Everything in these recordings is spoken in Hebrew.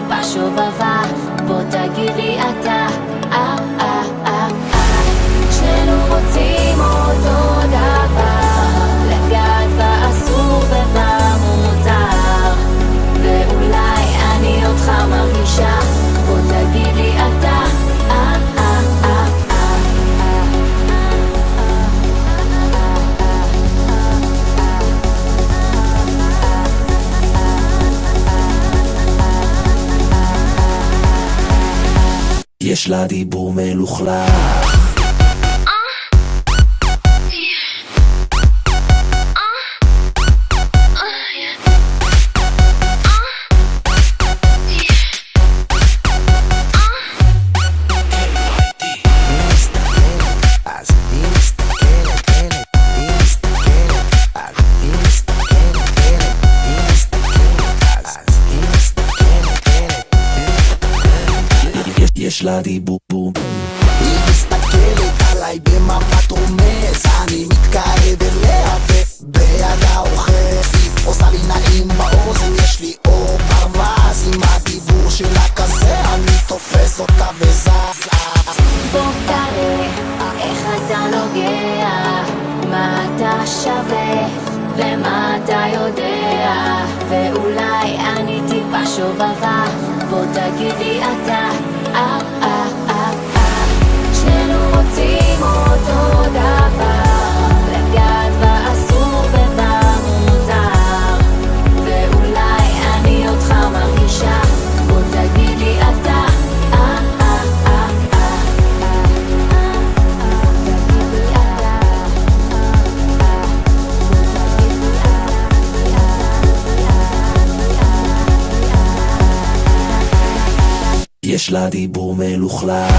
טיפה שובבה, בוא תגיד לי אתה, שנינו רוצים אותו דבר, לגעת באסור ובמותר, ואולי אני אותך מרגישה, בוא תגיד לי אתה, יש לה דיבור מלוכלך, יש לה דיבור. היא מסתכלת עליי במבט רומז, אני מתקרב אליה ובידה אוחז, היא עושה לי נעים באוזן, יש לי אור ברווז, עם הדיבור שלה כזה אני תופס אותה וזז. בוא תראה איך אתה נוגע, מה אתה שווה ומה אתה יודע, ואולי אני טיפה שובבה, בוא תגיד לי אתה, שנינו רוצים אותו דבר, לגעת באסור ובמותר, ואולי אני אותך מרגישה, בוא תגיד לי אתה, יש לה דיבור מלוכלך,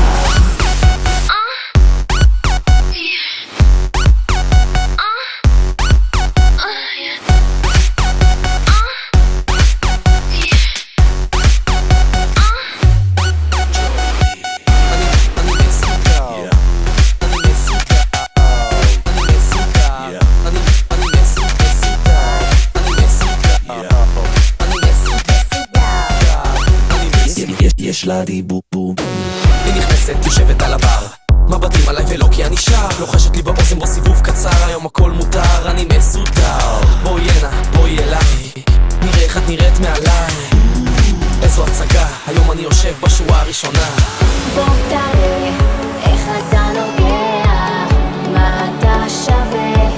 יש לה דיבור. היא נכנסת, יושבת על הבר, מבטים עליי ולא כי אני שר, לוחשת לי באוזן בו סיבוב קצר, היום הכל מותר, אני מסודר. בואי הנה, בואי אליי, נראה איך את נראית מעליי, איזו הצגה, היום אני יושב בשורה הראשונה. בוא תראה איך אתה נוגע, מה אתה שווה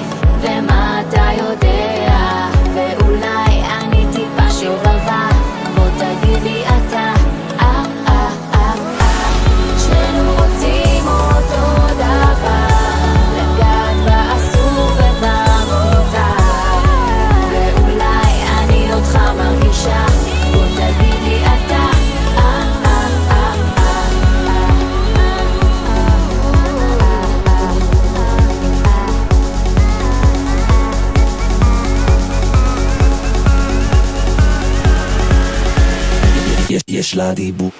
ומה אתה יודע, ואולי אני טיפה שובבה, בוא תגיד לי אתה, שנינו רוצים אותו דבר, לגעת באסור ובמותר, ואולי אני אותך מרגישה, בוא תגיד לי אתה, יש לה דיבור.